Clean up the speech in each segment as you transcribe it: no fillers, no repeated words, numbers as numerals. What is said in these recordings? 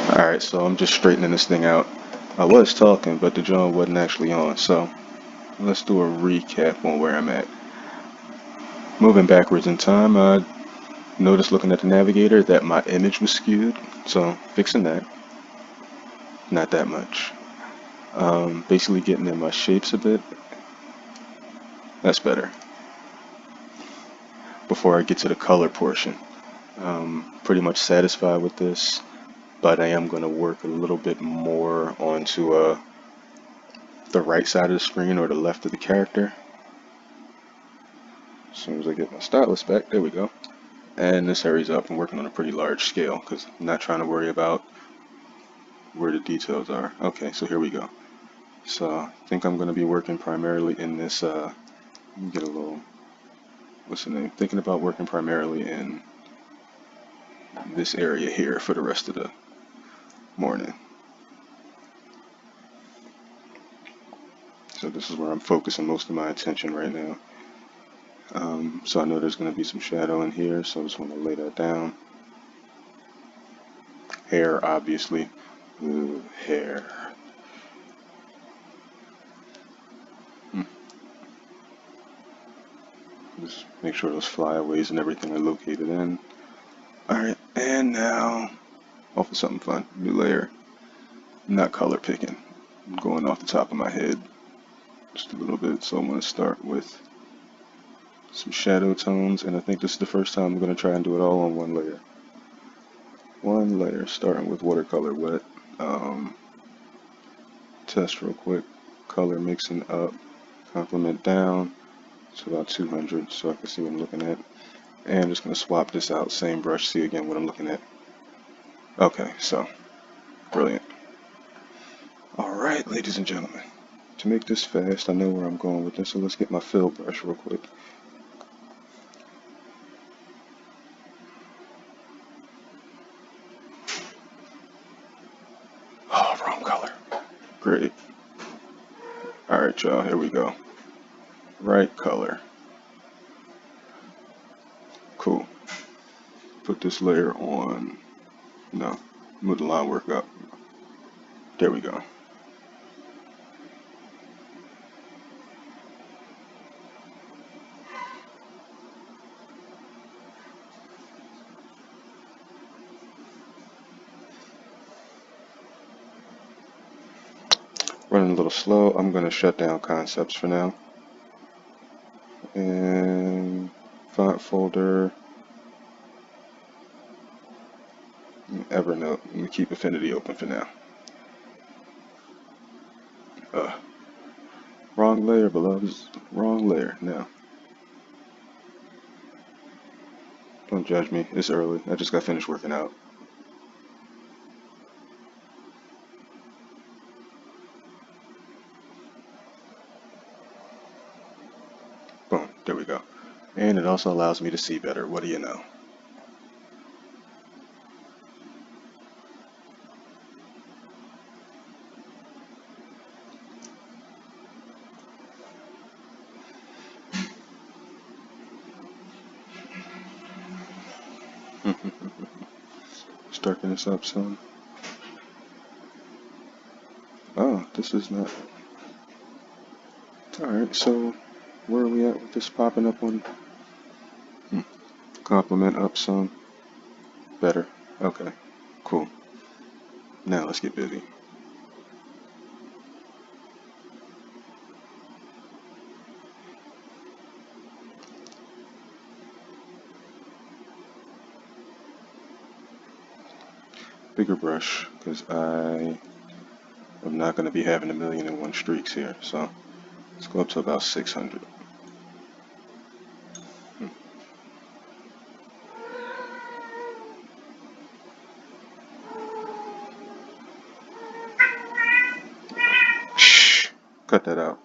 Alright, so I'm just straightening this thing out. I was talking, but the drum wasn't actually on, so let's do a recap on where I'm at. Moving backwards in time, I noticed looking at the navigator that my image was skewed, so fixing that. Not that much. Basically getting in my shapes a bit. That's better. Before I get to the color portion. Pretty much satisfied with this, but I am going to work a little bit more onto the right side of the screen or the left of the character. As soon as I get my stylus back, there we go. And this hurries up. I'm working on a pretty large scale because I'm not trying to worry about where the details are. Okay, so here we go. So I think I'm going to be working primarily in this, let me get a little, what's the name? Thinking about working primarily in this area here for the rest of the morning. So this is where I'm focusing most of my attention right now. So I know there's going to be some shadow in here, so I just want to lay that down. Hair, obviously. Ooh, hair. Just make sure those flyaways and everything are located in. Alright, and now, off of something fun. New layer. Not color picking. I'm going off the top of my head just a little bit, so I'm going to start with some shadow tones, and I think this is the first time I'm going to try and do it all on one layer. One layer, starting with watercolor wet. Test real quick. Color mixing up. Complement down to about 200 so I can see what I'm looking at. And I'm just going to swap this out. Same brush, see again what I'm looking at. Okay, so brilliant. Alright, ladies and gentlemen. To make this fast, I know where I'm going with this, so let's get my fill brush real quick. Oh, wrong color. Great. Alright, y'all, here we go. Right color. Cool. Put this layer on. No, move the line work up. There we go. Running a little slow. I'm going to shut down concepts for now. And font folder. Evernote. Let me keep Affinity open for now. Wrong layer, beloveds. Wrong layer. Now. Don't judge me. It's early. I just got finished working out. Boom. There we go. And it also allows me to see better. What do you know? Let's darken this up some. Oh, this is not. Alright, so where are we at with this popping up on? Complement up some. Better. Okay, cool. Now let's get busy. Bigger brush, because I am not going to be having 1,000,001 streaks here. So let's go up to about 600. Shh! Cut that out.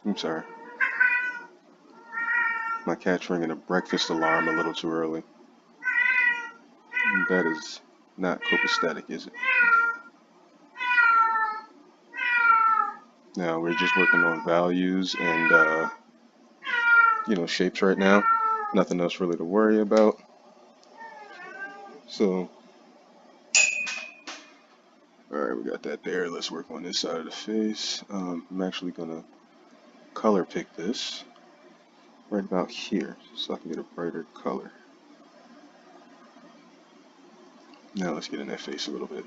I'm sorry. My cat's ringing a breakfast alarm a little too early. That is not copacetic, is it? Now we're just working on values and shapes right now. Nothing else really to worry about. So Alright, we got that there. Let's work on this side of the face. I'm actually gonna color pick this right about here so I can get a brighter color. Now let's get in that face a little bit.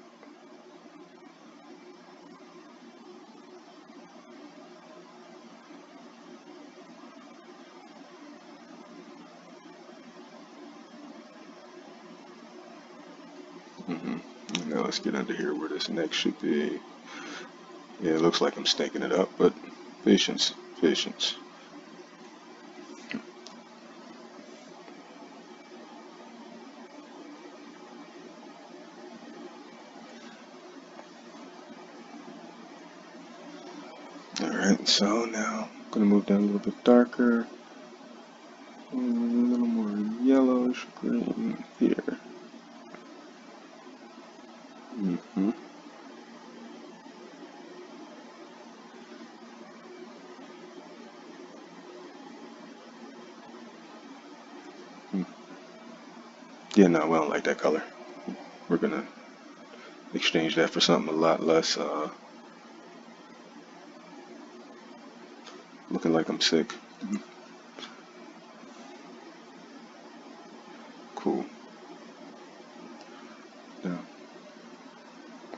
Now let's get under here where this neck should be. Yeah, it looks like I'm stinking it up, but patience, patience. Alright, so now I'm going to move down a little bit darker. A little more yellowish green here. Yeah, no, we don't like that color. We're going to exchange that for something a lot less, looking like I'm sick. Cool. Now,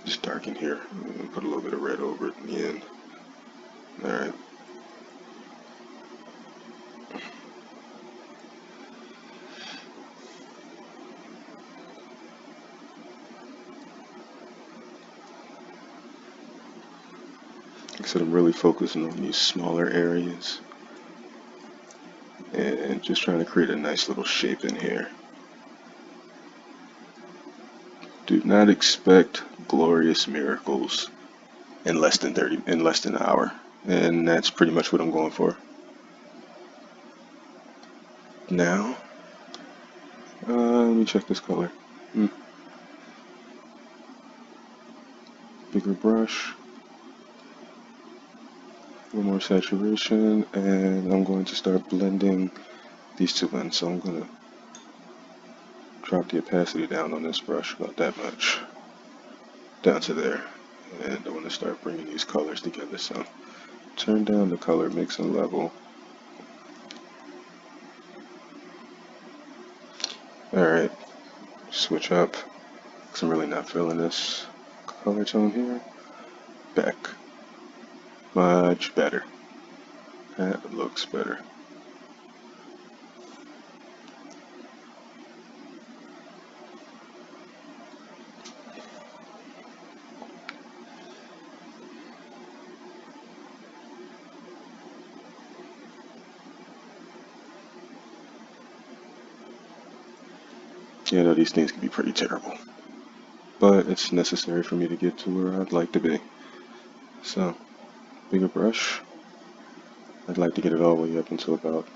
just darken here. Put a little bit of red over it in the end. Alright. Like I said, I'm really focusing on these smaller areas and just trying to create a nice little shape in here. Do not expect glorious miracles in less than an hour. And that's pretty much what I'm going for. Now, let me check this color. Bigger brush, a little more saturation, and I'm going to start blending these two in. So I'm going to drop the opacity down on this brush about that much, down to there. And I want to start bringing these colors together. So turn down the color mix and level. Alright, switch up, because I'm really not feeling this color tone here. Back. Much better. That looks better. You know, these things can be pretty terrible, but it's necessary for me to get to where I'd like to be. So, bigger brush. I'd like to get it all the way up until about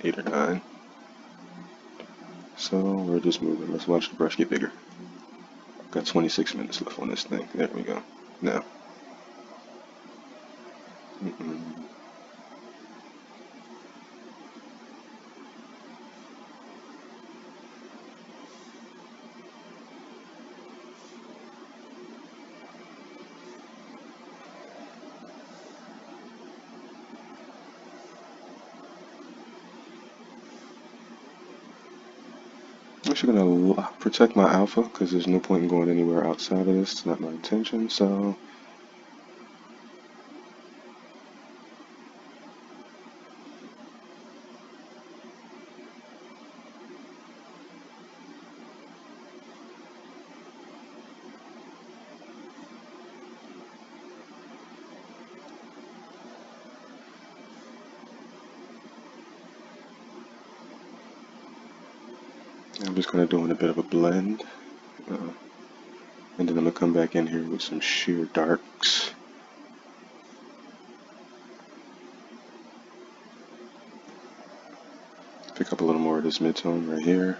8 or 9. So we're just moving. Let's watch the brush get bigger. Got 26 minutes left on this thing. There we go. Now. I'm actually going to protect my alpha because there's no point in going anywhere outside of this. It's not my intention, so I'm just going to do a bit of a blend. And then I'm going to come back in here with some sheer darks. Pick up a little more of this mid-tone right here.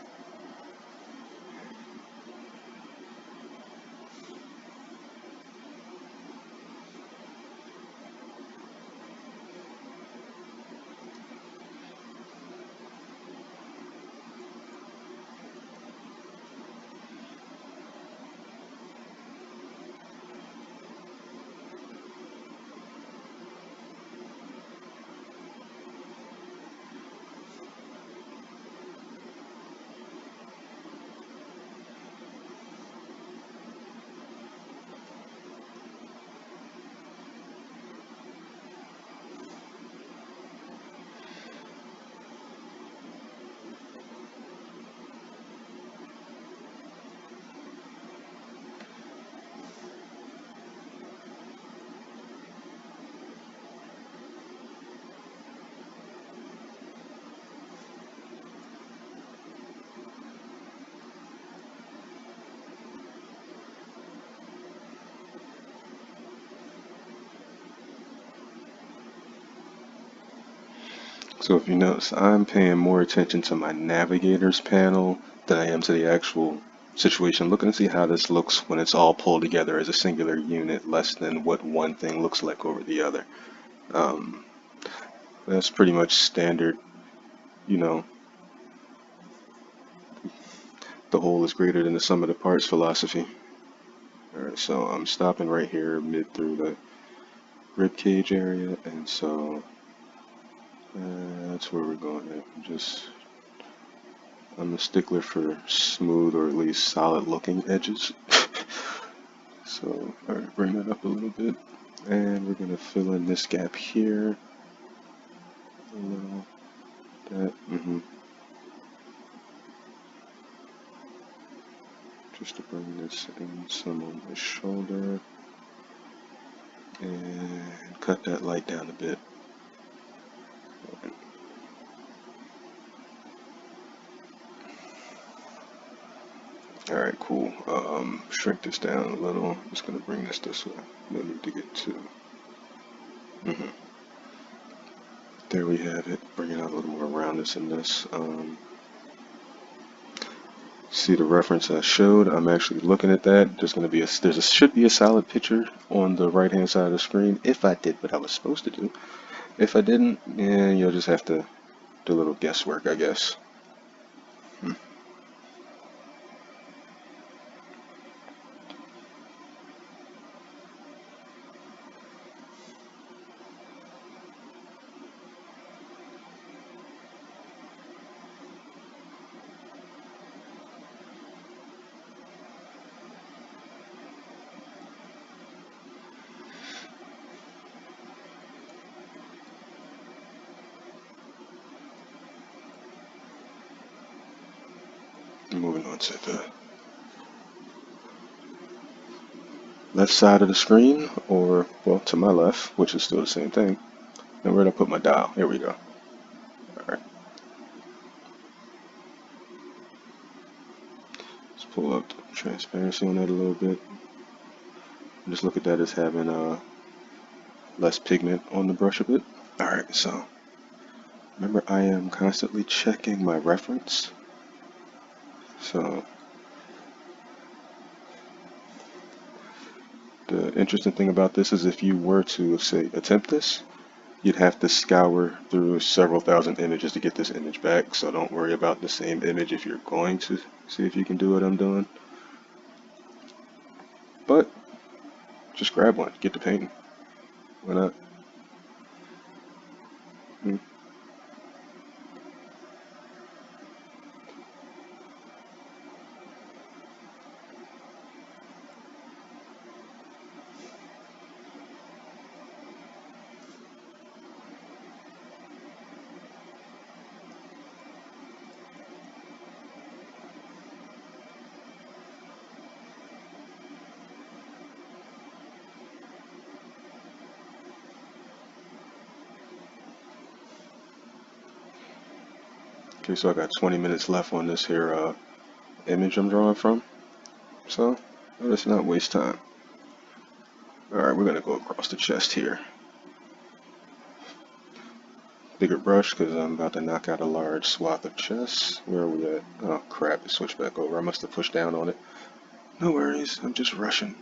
So if you notice, I'm paying more attention to my navigator's panel than I am to the actual situation, looking to see how this looks when it's all pulled together as a singular unit, less than what one thing looks like over the other. Um, that's pretty much standard, you know, the whole is greater than the sum of the parts philosophy. Alright, so I'm stopping right here mid through the rib cage area, and so that's where we're going at. I'm a stickler for smooth or at least solid looking edges. So, alright, bring that up a little bit. And we're going to fill in this gap here. A little, that, just to bring this in some on the shoulder. And cut that light down a bit. Alright, cool. Shrink this down a little. I'm just going to bring this way. No need to get too. There we have it. Bringing out a little more roundness in this. See the reference I showed? I'm actually looking at that. Should be a solid picture on the right hand side of the screen if I did what I was supposed to do. If I didn't, yeah, you'll just have to do a little guesswork, I guess. Moving on to the left side of the screen, or, well, to my left, which is still the same thing. And where did I put my dial? Here we go. Alright. Let's pull up the transparency on that a little bit. Just look at that as having less pigment on the brush a bit. Alright, so remember I am constantly checking my reference. So the interesting thing about this is if you were to, say, attempt this, you'd have to scour through several thousand images to get this image back, so don't worry about the same image if you're going to see if you can do what I'm doing. But just grab one, get to painting. Why not? Okay, so I got 20 minutes left on this here image I'm drawing from. So let's not waste time. Alright, we're gonna go across the chest here. Bigger brush because I'm about to knock out a large swath of chest. Where are we at? Oh crap, it switched back over. I must have pushed down on it. No worries, I'm just rushing.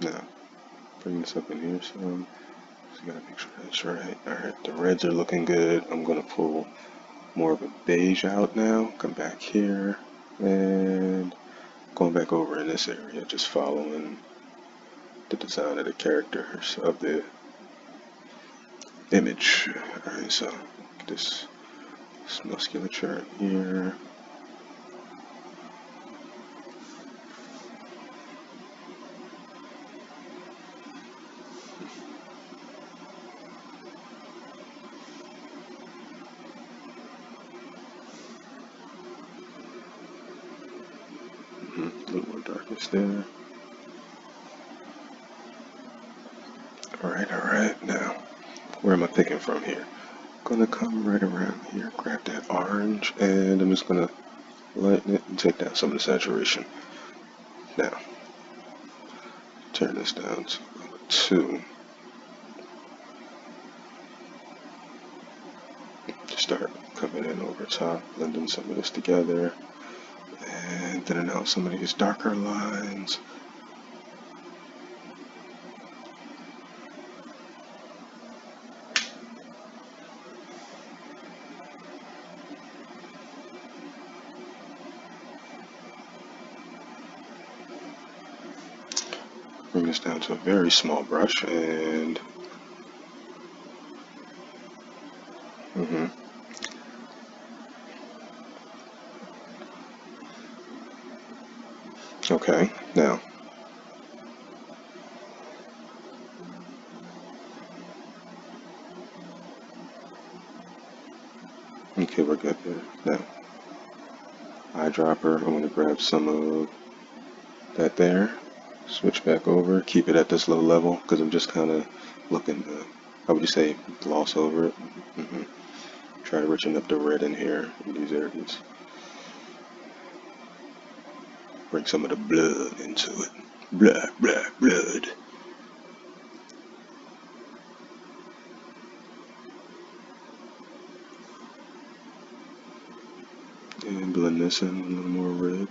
Now, bring this up in here some. Just gotta make sure that's right. Alright, the reds are looking good. I'm gonna pull more of a beige out now. Come back here. And going back over in this area, just following the design of the characters of the image. Alright, so this This musculature in here. A little more darkness there. Alright, now, where am I picking from here? Gonna come right around here, grab that orange, and I'm just gonna lighten it and take down some of the saturation. Now, turn this down to 2. Just start coming in over top, blending some of this together, and thinning out some of these darker lines. Bring this down to a very small brush and okay, now okay, we're good there. Now, eyedropper, I'm gonna grab some of that there, switch back over, keep it at this low level because I'm just kind of looking to, how would you say, gloss over it. Try to richen up the red in here in these areas. Bring some of the blood into it. Blood. And blend this in a little more red.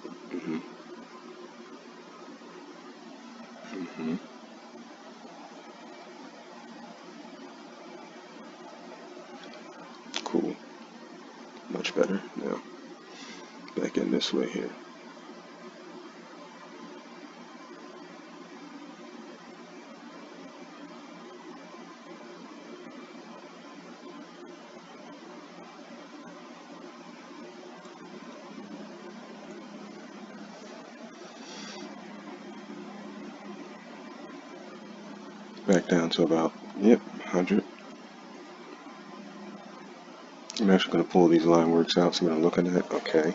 Cool. Much better. Now, back in this way here. Back down to about, 100. I'm actually going to pull these line works out, see what I'm looking at. Okay.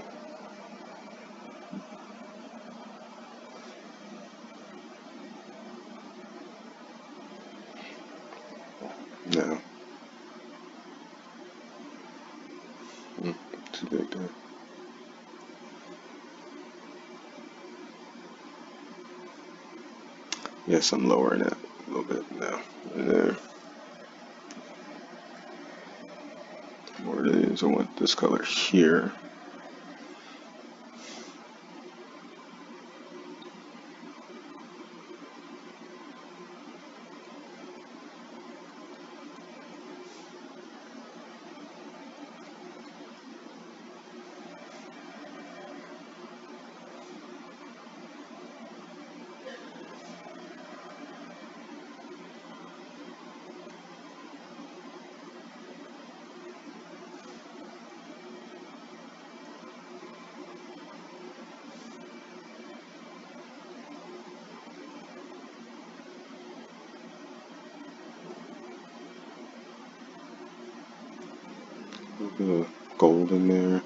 Now, too big there. Yes, I'm lowering that a little bit now. And there. More it is. I want this color here. A little bit of gold in there.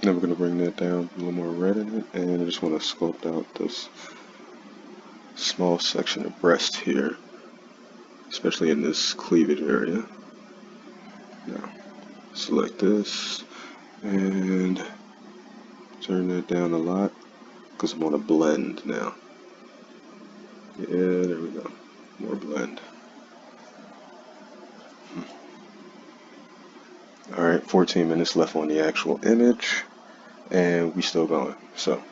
Now we're going to bring that down, a little more red in it, and I just want to sculpt out this small section of breast here, especially in this cleavage area. Now, select this and turn that down a lot because I want to blend now. Yeah, there we go. More blend. Alright, 14 minutes left on the actual image, and we still going. So, I'm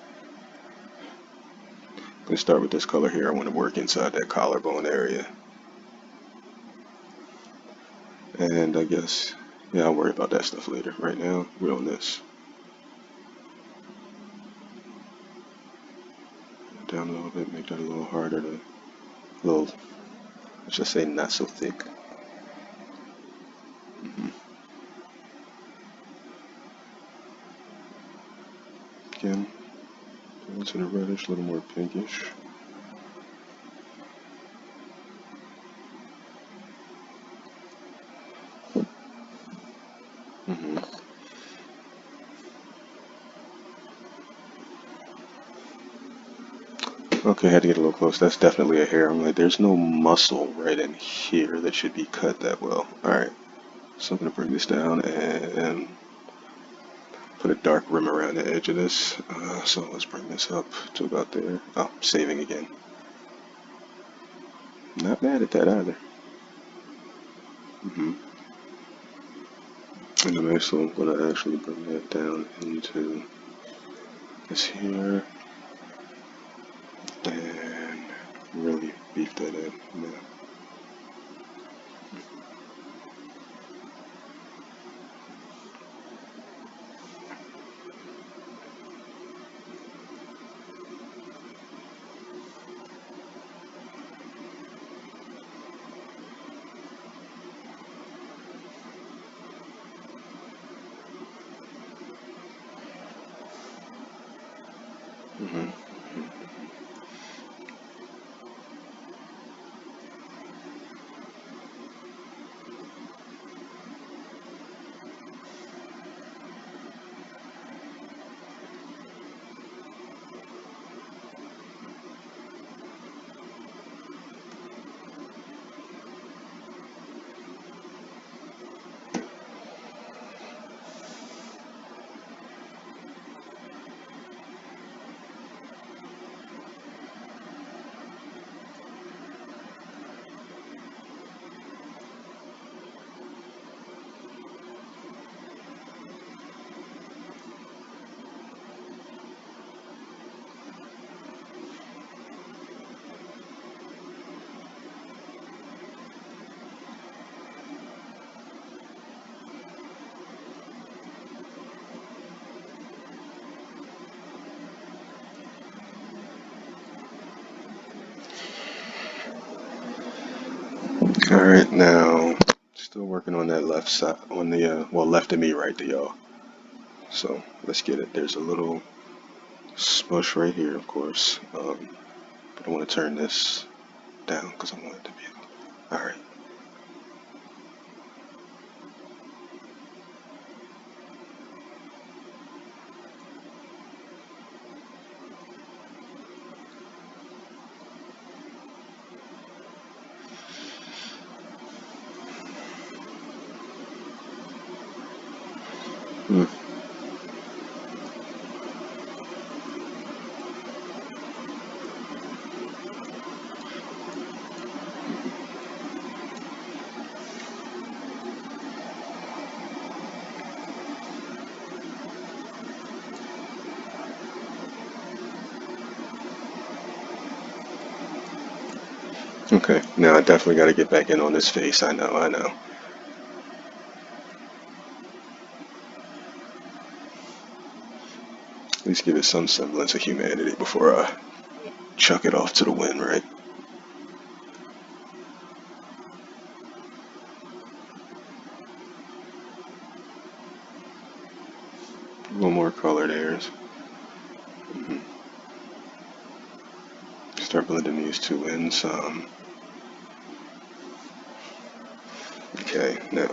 going to start with this color here. I want to work inside that collarbone area. And I guess, yeah, I'll worry about that stuff later. Right now, we're on this. Down a little bit, make that a little harder to, let's just say not so thick. again. Into the reddish, a little more pinkish. hmm Okay, had to get a little close. That's definitely a hair. I'm like, there's no muscle right in here that should be cut that well. Alright, so I'm going to bring this down and put a dark rim around the edge of this. So let's bring this up to about there. Oh, saving again. Not mad at that either. hmm And I'm also going to actually bring that down into this here and really beef that in. Yeah. hmm Alright, now, still working on that left side, on the, well, left of me, right to y'all. So, let's get it. There's a little smush right here, of course. But I want to turn this down because I want it to be. Alright. Mm. Okay, now I definitely got to get back in on this face. I know, I know. At least give it some semblance of humanity before I chuck it off to the wind, right? A little more colored hairs. hmm Start blending these two in some. Okay, now.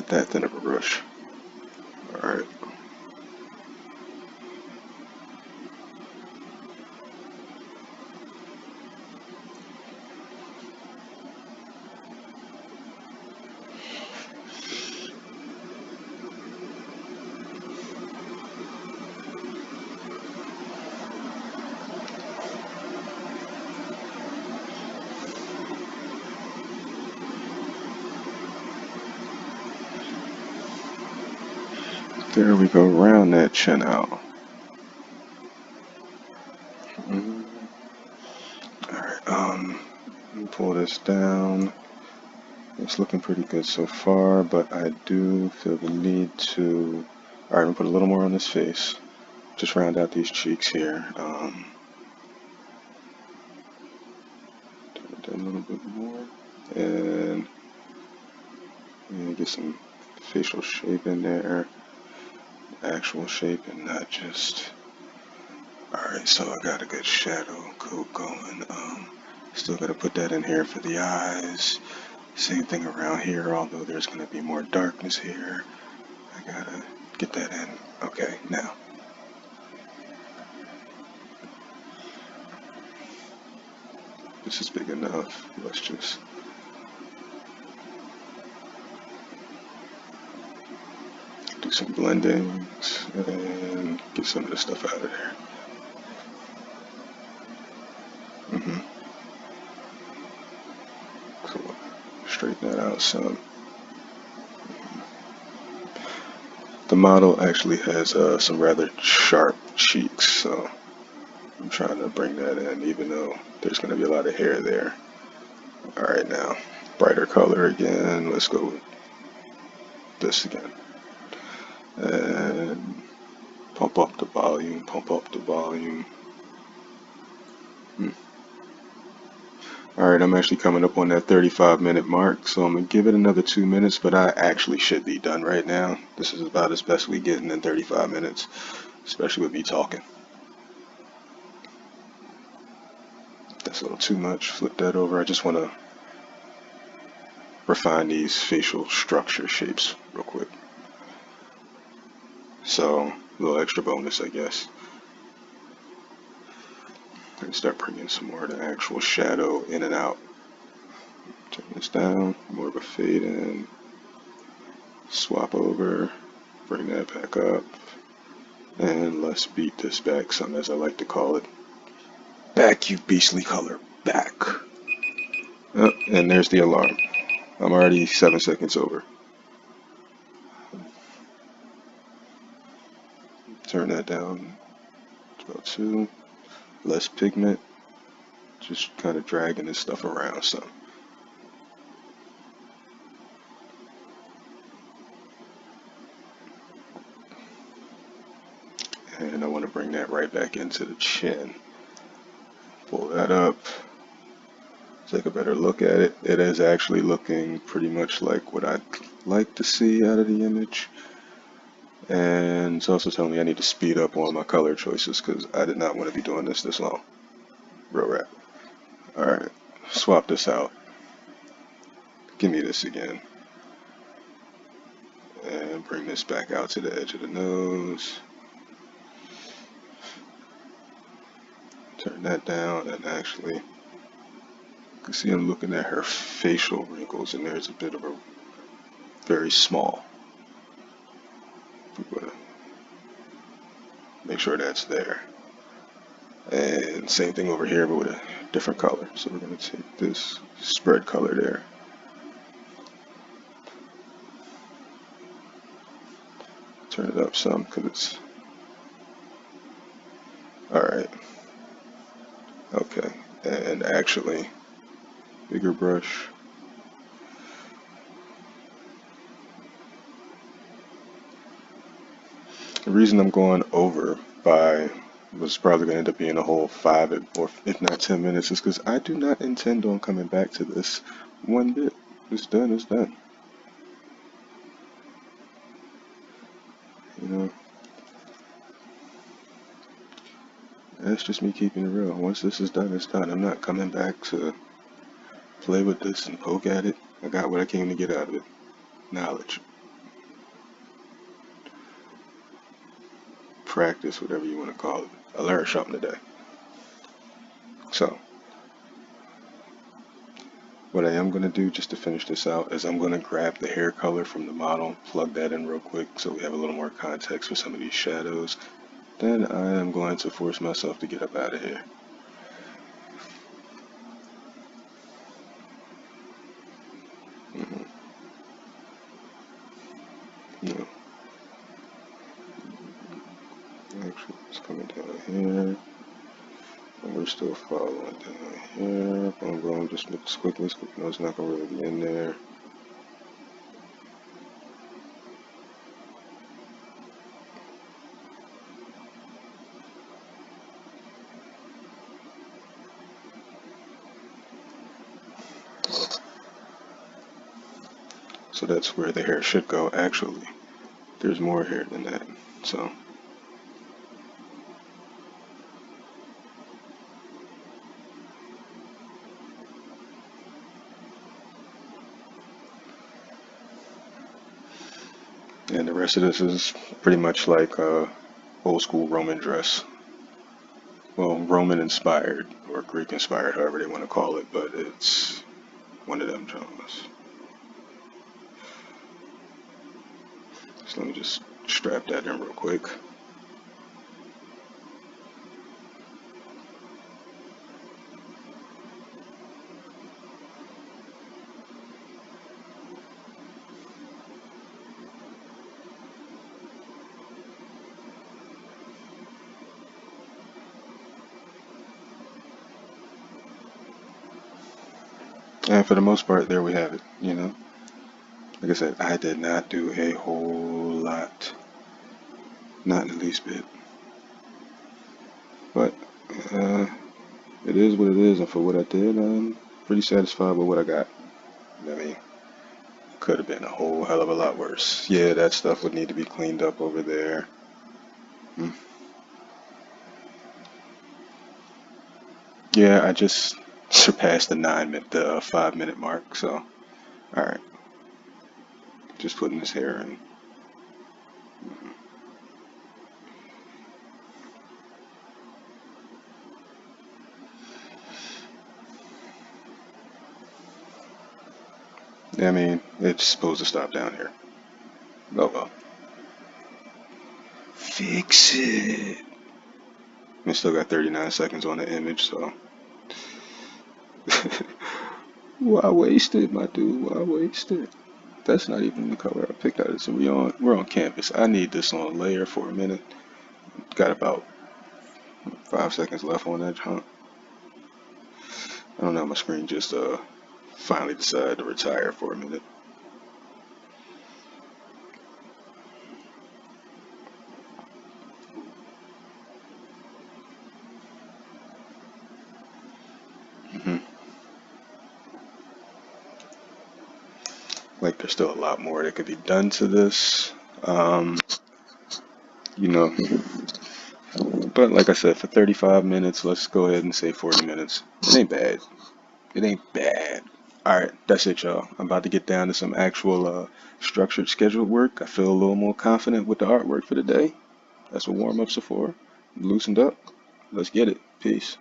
that thin of a brush. Alright. There we go, round that chin out. Alright, let me pull this down. It's looking pretty good so far, but I do feel the need to... Alright, I'm gonna put a little more on this face. Just round out these cheeks here. Turn it down a little bit more. And get some facial shape in there. Actual shape and not just... Alright, so I got a good shadow coat going. Still gotta put that in here for the eyes. Same thing around here, although there's gonna be more darkness here. I gotta get that in. Okay, now. This is big enough. Let's just... do some blendings and get some of the stuff out of there. Cool. Straighten that out some. The model actually has some rather sharp cheeks, so I'm trying to bring that in, even though there's going to be a lot of hair there. Alright, now, brighter color again. Let's go with this again. And pump up the volume, pump up the volume. Alright, I'm actually coming up on that 35-minute mark, so I'm going to give it another 2 minutes, but I actually should be done right now. This is about as best we getting in 35 minutes, especially with me talking. That's a little too much. Flip that over. I just want to refine these facial structure shapes real quick. So, a little extra bonus, I guess. And start bringing some more of the actual shadow in and out. Turn this down, more of a fade in. Swap over, bring that back up. And let's beat this back some, as I like to call it. Back, you beastly color. Back. Oh, and there's the alarm. I'm already 7 seconds over. Turn that down to about 2. Less pigment. Just kind of dragging this stuff around some. And I want to bring that right back into the chin. Pull that up. Take a better look at it. It is actually looking pretty much like what I'd like to see out of the image. And it's also telling me I need to speed up on my color choices because I did not want to be doing this long. Real rap. Alright, swap this out. Give me this again. And bring this back out to the edge of the nose. Turn that down, and actually, you can see I'm looking at her facial wrinkles, and there's a bit of a very small. We're gonna make sure that's there. And same thing over here, but with a different color. So we're gonna take this spread color there. Turn it up some, because it's... Alright. Okay, and actually, bigger brush. The reason I'm going over by was probably going to end up being a whole 5 or if not 10 minutes is because I do not intend on coming back to this one bit. It's done, it's done. You know, that's just me keeping it real. Once this is done, it's done. I'm not coming back to play with this and poke at it. I got what I came to get out of it. Knowledge. practice, whatever you want to call it. I learned something today. So, what I am going to do just to finish this out is I'm going to grab the hair color from the model, plug that in real quick so we have a little more context for some of these shadows. Then I am going to force myself to get up out of here. Mm-hmm. No, actually, it's coming down here. And we're still following down here. Boom, boom, just move as quickly as quick. No, it's not going to really be in there. So that's where the hair should go. Actually, there's more hair than that. So, and the rest of this is pretty much like old school Roman dress. Well, Roman inspired or Greek inspired, however they want to call it, but it's one of them genres. So let me just strap that in real quick. And for the most part, there we have it, you know. Like I said, I did not do a whole lot, not in the least bit. But uh, it is what it is, and for what I did, I'm pretty satisfied with what I got. I mean, could have been a whole hell of a lot worse. Yeah, that stuff would need to be cleaned up over there. Mm. Yeah, I just surpassed the 9 minute, the 5 minute mark. So, all right, just putting this hair in. I mean, it's supposed to stop down here. Oh well. Fix it. We still got 39 seconds on the image, so why waste it, my dude? Why waste it? That's not even the color I picked out. So we're on campus. I need this on layer for a minute. Got about 5 seconds left on that jump. I don't know. My screen just finally decided to retire for a minute. Hmm. Like there's still a lot more that could be done to this. Um, you know, but like I said, for 35 minutes, let's go ahead and say 40 minutes. It ain't bad. It ain't bad. Alright, that's it, y'all. I'm about to get down to some actual structured scheduled work. I feel a little more confident with the artwork for the day. That's what warm ups are for. I'm loosened up. Let's get it. Peace.